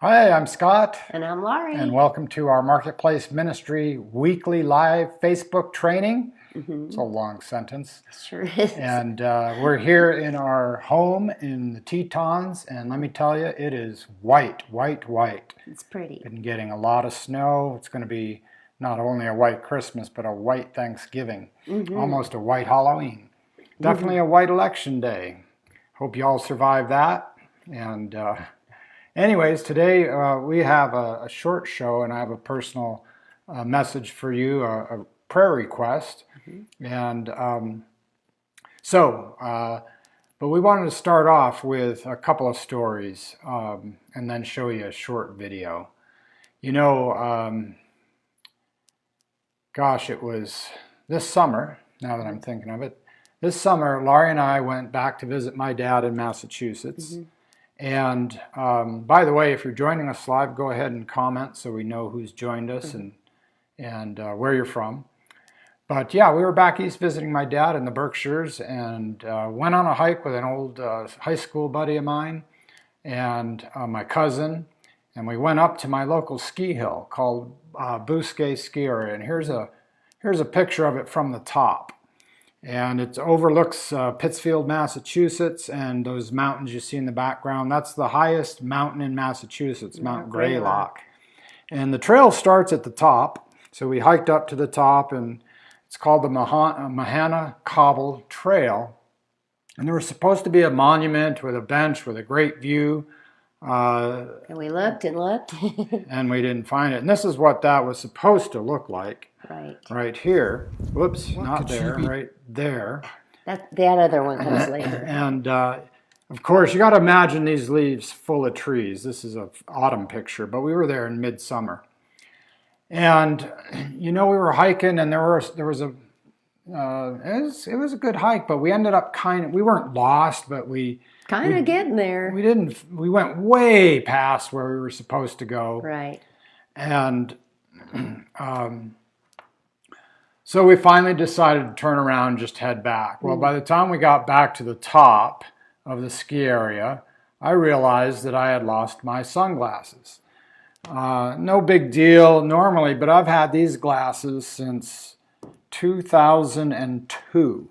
Hi, I'm Scott, And I'm Laurie. and welcome to our Marketplace Ministry weekly live Facebook training. It's a long sentence. Sure is. And we're here in our home in the Tetons, and let me tell you, it is white, white, white. It's pretty. Been getting a lot of snow. It's going to be not only a white Christmas, but a white Thanksgiving, almost a white Halloween. Definitely a white election day. Hope you all survive that. And anyways, today we have a short show, and I have a personal message for you, a prayer request. And but we wanted to start off with a couple of stories and then show you a short video. You know, gosh, it was this summer, now that I'm thinking of it. This summer, Laurie and I went back to visit my dad in Massachusetts. And by the way, if you're joining us live, go ahead and comment so we know who's joined us and where you're from. But yeah, we were back east visiting my dad in the Berkshires and went on a hike with an old high school buddy of mine and my cousin. And we went up to my local ski hill called Bousquet Ski Area. And here's a picture of it from the top. And it overlooks Pittsfield, Massachusetts, and those mountains you see in the background. That's the highest mountain in Massachusetts, Mount Greylock. And the trail starts at the top. So we hiked up to the top, and it's called the Mahana Cobble Trail. And there was supposed to be a monument with a bench with a great view. And we looked and looked. And we didn't find it. And this is what that was supposed to look like. Right here. Whoops, not there, right there. That other one comes later. And of course, you got to imagine these leaves full of trees. This is an autumn picture, but we were there in midsummer. And you know, we were hiking, and there was a it was a good hike, but we ended up we weren't lost, but we getting there. We went way past where we were supposed to go. Right. And so we finally decided to turn around and just head back. Well, by the time we got back to the top of the ski area, I realized that I had lost my sunglasses. No big deal normally, but I've had these glasses since 2002.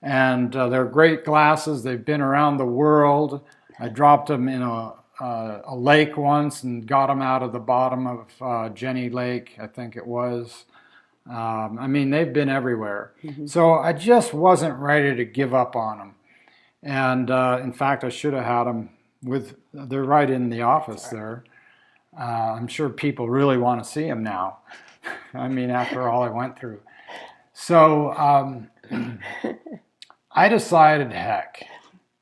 And they're great glasses. They've been around the world. I dropped them in a lake once and got them out of the bottom of Jenny Lake, I think it was. I mean, they've been everywhere. So I just wasn't ready to give up on them. And in fact, I should have had them they're right in the office there. I'm sure people really want to see them now. I mean, after all I went through. So I decided, heck,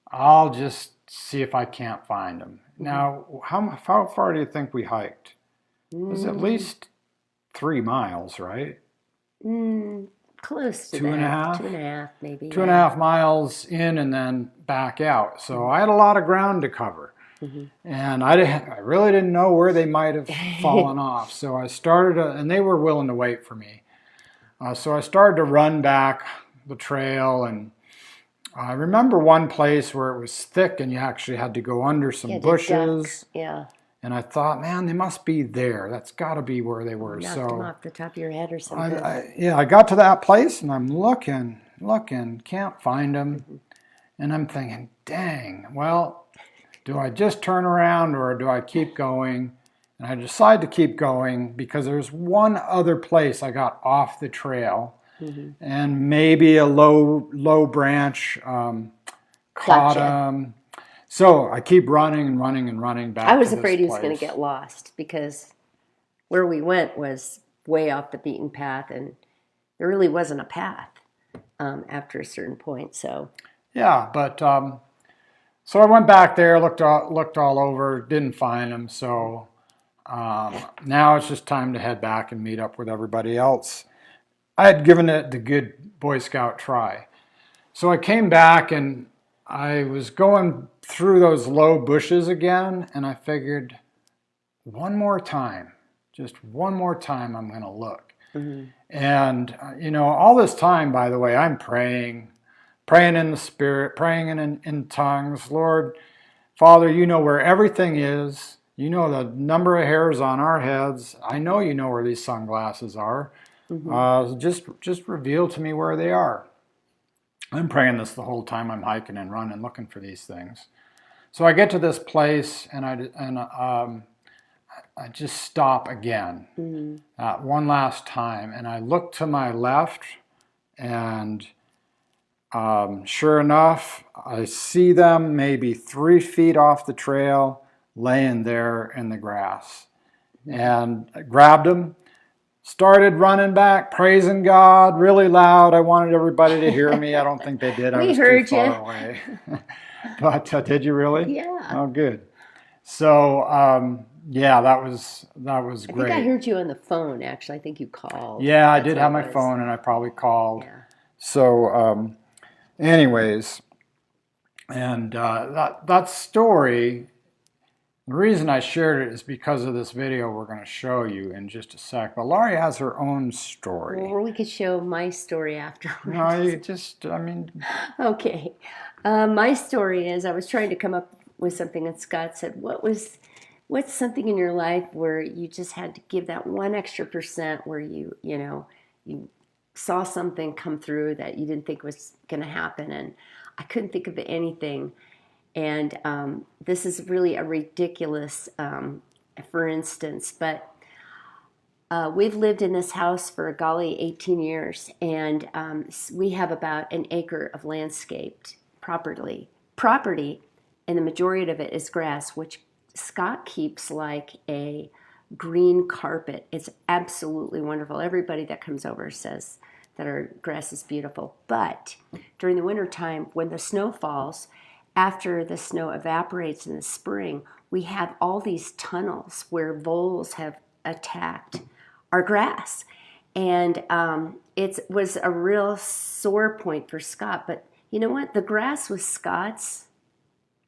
I'll just see if I can't find them. Now, how far do you think we hiked? It was at least 3 miles, right? Close to Two and a half? 2.5, maybe. 2.5 miles in and then back out. So I had a lot of ground to cover. And I really didn't know where they might have fallen off. So I started, and they were willing to wait for me. So I started to run back the trail, and I remember one place where it was thick and you actually had to go under some bushes. Yeah. And I thought, man, they must be there. That's got to be where they were. Knocked them off the top of your head or something. I got to that place and I'm looking, can't find them. And I'm thinking, dang, well, do I just turn around or do I keep going? And I decide to keep going because there's one other place I got off the trail and maybe a low branch caught them. So I keep running and running and running back. I was afraid he was going to get lost because where we went was way off the beaten path, and there really wasn't a path after a certain point. So yeah, but so I went back there, looked all over, didn't find him. So now it's just time to head back and meet up with everybody else. I had given it the good Boy Scout try. So I came back and I was going through those low bushes again, and I figured one more time, just one more time, I'm going to look. And, you know, all this time, by the way, I'm praying in the Spirit, praying in tongues. Lord, Father, you know where everything is. You know the number of hairs on our heads. I know you know where these sunglasses are. Just reveal to me where they are. I'm praying this the whole time I'm hiking and running, looking for these things. So I get to this place, and I just stop again, one last time, and I look to my left, and sure enough, I see them maybe 3 feet off the trail, laying there in the grass. And I grabbed them, started running back, praising God really loud. I wanted everybody to hear me. I don't think they did. I We was heard too far you. away. But did you really? Yeah. Oh, good. So yeah, that was I great. think I heard you on the phone, actually. I think you called. Yeah, I That's did what have it my was. phone, and I probably called. Yeah. So, anyways, and that story, the reason I shared it is because of this video we're going to show you in just a sec. But Laurie has her own story. Or we could show my story afterwards. No, you just, I mean, Okay. My story is I was trying to come up with something, and Scott said, what's something in your life where you just had to give that 1 extra percent where you saw something come through that you didn't think was going to happen? And I couldn't think of anything. And this is really a ridiculous, for instance, but we've lived in this house for, golly, 18 years, and we have about an acre of landscaped property, and the majority of it is grass, which Scott keeps like a green carpet. It's absolutely wonderful. Everybody that comes over says that our grass is beautiful. But during the wintertime, when the snow falls, after the snow evaporates in the spring, we have all these tunnels where voles have attacked our grass. And it was a real sore point for Scott. But you know what? The grass was Scott's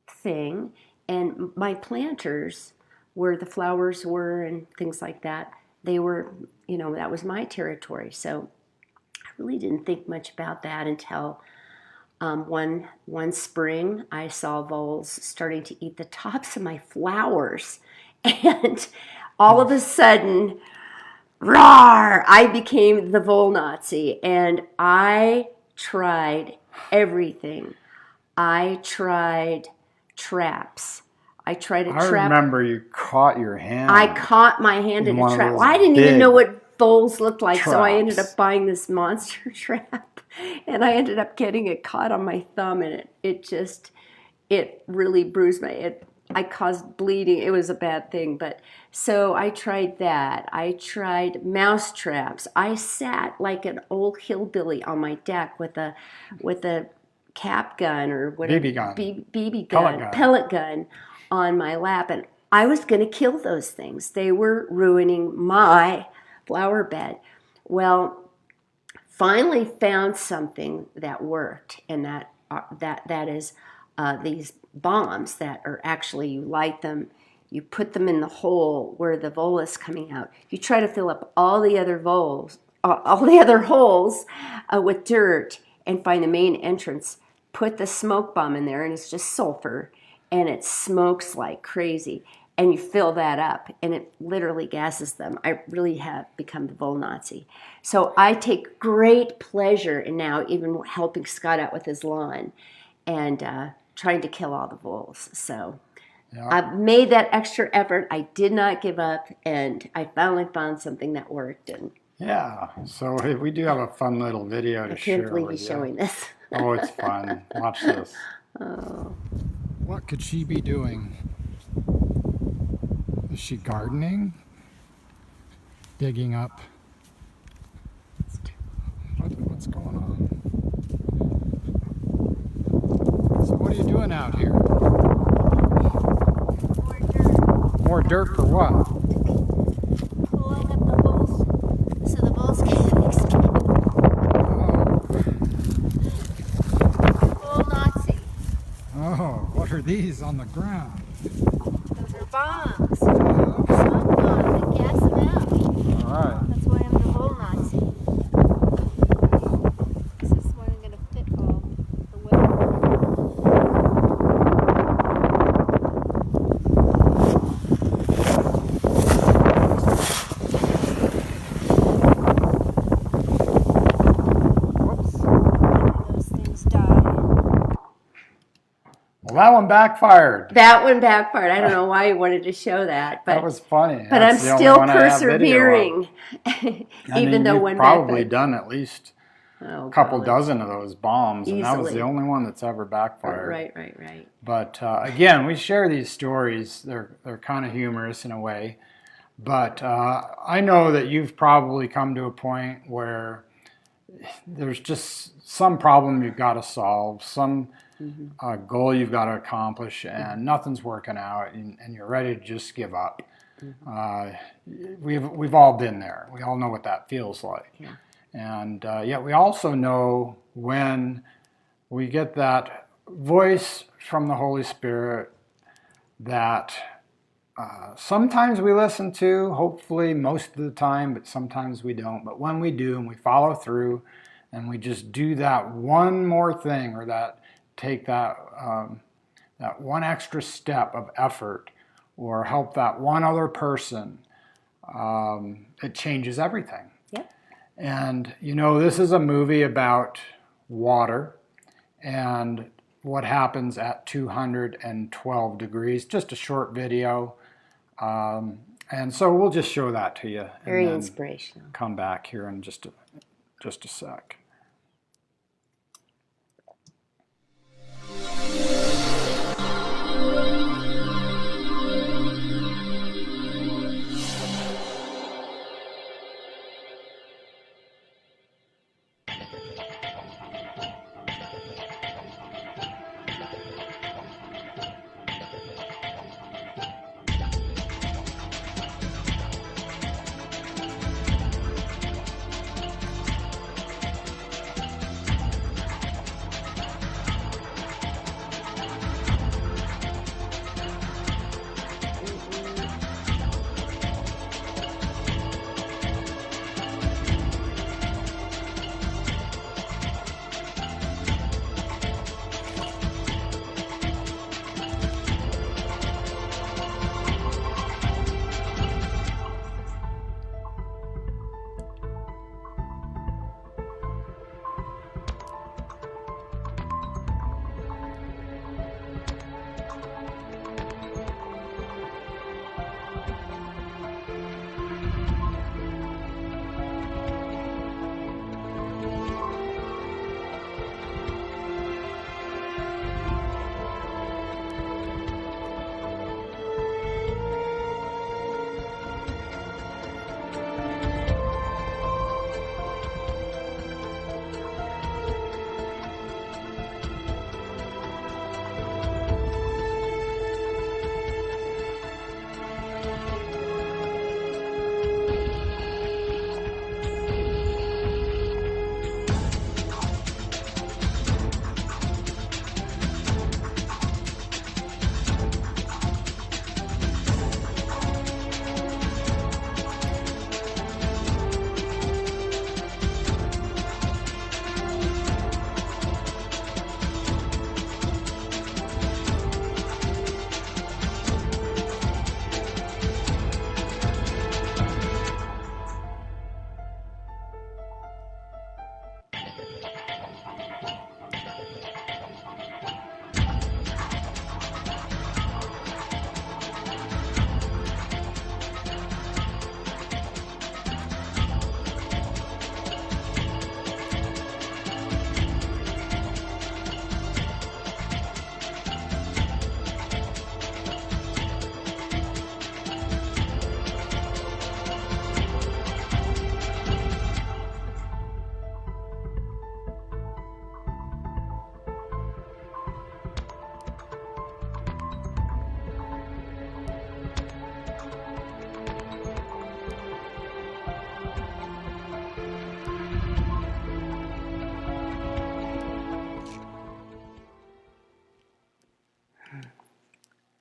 thing, and my planters, where the flowers were and things like that, they were, that was my territory. So I really didn't think much about that until one spring I saw voles starting to eat the tops of my flowers, and all of a sudden, roar, I became the vole Nazi, and I tried everything. I tried traps. I tried a I trap. remember you caught your hand. I caught my hand in one a of trap. those Well, I didn't even big know what voles looked like, so I ended traps. up buying this monster trap, and I ended up getting it caught on my thumb, and it really bruised I caused bleeding. It was a bad thing, but so I tried that. I tried mouse traps. I sat like an old hillbilly on my deck with a cap gun or whatever, BB gun. BB Pellet gun, gun. pellet gun on my lap, and I was going to kill those things. They were ruining my flower bed. Well, finally found something that worked, and that is these bombs that are actually, you light them, you put them in the hole where the vole is coming out. You try to fill up all the other holes with dirt and find the main entrance. Put the smoke bomb in there, and it's just sulfur, and it smokes like crazy. And you fill that up, and it literally gases them. I really have become the vole Nazi. So I take great pleasure in now even helping Scott out with his lawn and trying to kill all the voles. So Yeah. I've made that extra effort. I did not give up, and I finally found something that worked. And Yeah, so hey, we do have a fun little video to I share can't believe with he's you. showing this. Oh, it's fun. Watch this. Oh. What could she be doing? Is she gardening? Digging up? What's going on? So what are you doing out here? More dirt for what? Pulling up the holes so the balls can't escape. Full Nazi. Oh, what are these on the ground? Those are bombs. Oh, Smoke bombs that gas them out. all right. That's why I'm the whole Nazi. This is why I'm gonna fit all the way. that one backfired. That one backfired. I don't know why you wanted to show that, but That was funny. but That's I'm the only still one I have video of. persevering, I even mean, though you've one probably backfired. done at least Oh, a couple golly. dozen of those bombs, and that was Easily. the only one that's ever backfired. Right. But again, we share these stories. They're kind of humorous in a way. But I know that you've probably come to a point where there's just some problem you've got to solve, some goal you've got to accomplish, and nothing's working out, and you're ready to just give up. We've all been there. We all know what that feels like. Yeah. And yet we also know when we get that voice from the Holy Spirit that sometimes we listen to, hopefully most of the time, but sometimes we don't. But when we do and we follow through and we just do that one more thing, or that take that that one extra step of effort, or help that one other person, it changes everything. Yep. And you know, this is a movie about water and what happens at 212 degrees. Just a short video. And so we'll just show that to you. Very and then inspirational. come back here in just a sec.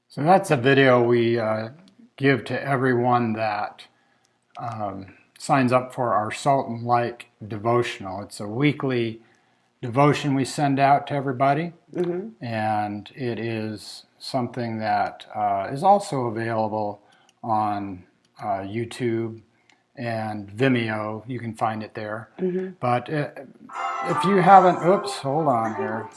So that's a video we give to everyone that signs up for our Salt and Light devotional. It's a weekly devotion we send out to everybody, and it is something that is also available on YouTube and Vimeo. You can find it there. But if you haven't, oops, hold on here.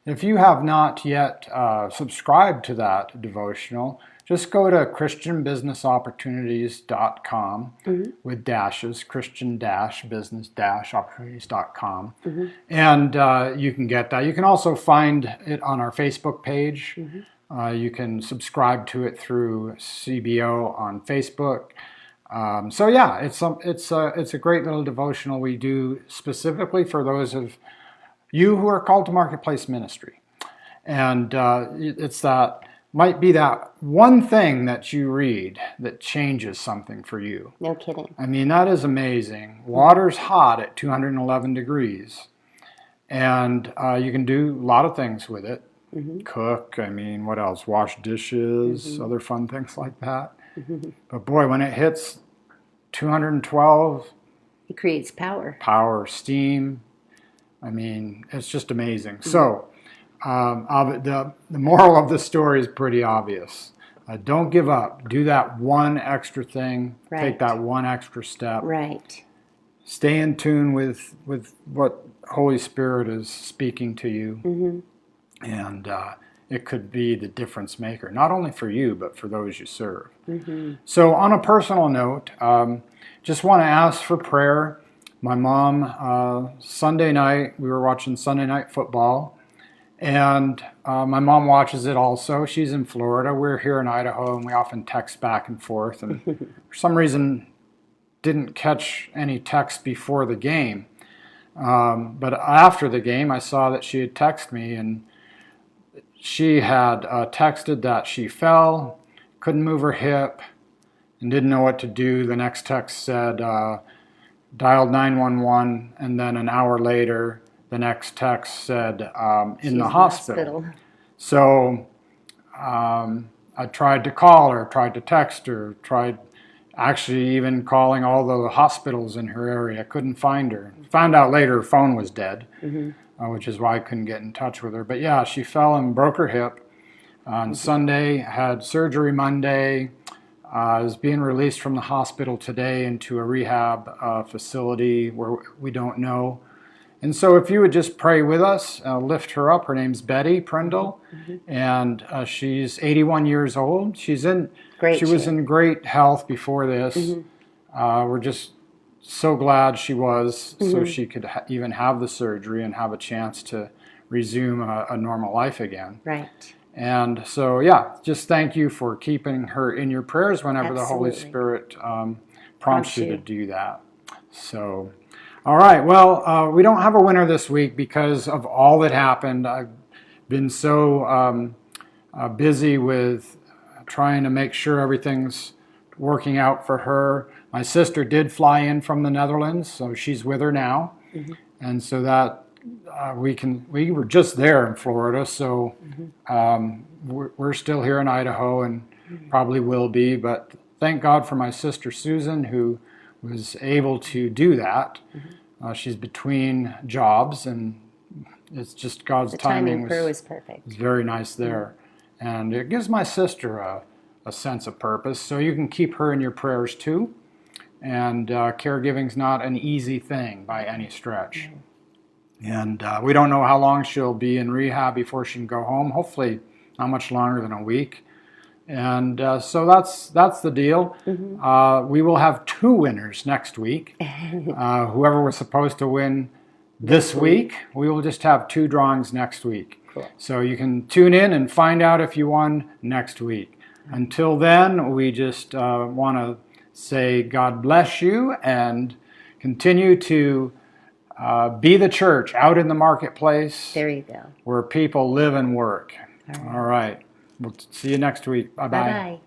If you have not yet subscribed to that devotional, just go to christianbusinessopportunities.com with dashes, christian-business-opportunities.com. And you can get that. You can also find it on our Facebook page. You can subscribe to it through CBO on Facebook. So yeah, it's a great little devotional we do specifically for those of you who are called to marketplace ministry. And it's that, might be that one thing that you read that changes something for you. No kidding. I mean, that is amazing. Water's hot at 211 degrees. And you can do a lot of things with it. Cook, I mean, what else? Wash dishes, other fun things like that. But boy, when it hits 212, It creates power. power, steam, I mean, it's just amazing. So, the moral of the story is pretty obvious. Don't give up. Do that one extra thing. Right. Take that one extra step. Right. Stay in tune with what Holy Spirit is speaking to you. And it could be the difference maker, not only for you, but for those you serve. So on a personal note, just want to ask for prayer. My mom, Sunday night, we were watching Sunday Night Football, and my mom watches it also. She's in Florida. We're here in Idaho, and we often text back and forth. And for some reason, didn't catch any text before the game. But after the game, I saw that she had texted me, and she had texted that she fell, couldn't move her hip, and didn't know what to do. The next text said, dialed 911, and then an hour later, the next text said, in She's the hospital. So I tried to call her, tried to text her, tried actually even calling all the hospitals in her area. Couldn't find her. Found out later her phone was dead, which is why I couldn't get in touch with her. But yeah, she fell and broke her hip on Sunday, had surgery Monday, is being released from the hospital today into a rehab facility where we don't know. And so if you would just pray with us, lift her up. Her name's Betty Prindle, and she's 81 years old. She was in great health before this. We're just so glad she was, so she could even have the surgery and have a chance to resume a normal life again. Right. And so, yeah, just thank you for keeping her in your prayers whenever the Holy Spirit prompts you to do that. So, all right, well, we don't have a winner this week because of all that happened. I've been so busy with trying to make sure everything's working out for her. My sister did fly in from the Netherlands, so she's with her now. And so that we were just there in Florida, so we're still here in Idaho and probably will be, but thank God for my sister Susan, who was able to do that. She's between jobs, and it's just God's timing was perfect. was very nice there. And it gives my sister a sense of purpose, so you can keep her in your prayers too. And caregiving's not an easy thing by any stretch. And we don't know how long she'll be in rehab before she can go home. Hopefully not much longer than a week. And so that's the deal. We will have 2 winners next week. Whoever was supposed to win this week, we will just have 2 drawings next week. Cool. So you can tune in and find out if you won next week. Until then, we just want to say God bless you and continue to be the church out in the marketplace. There you go. Where people live and work. All right. We'll see you next week. Bye-bye. Bye-bye.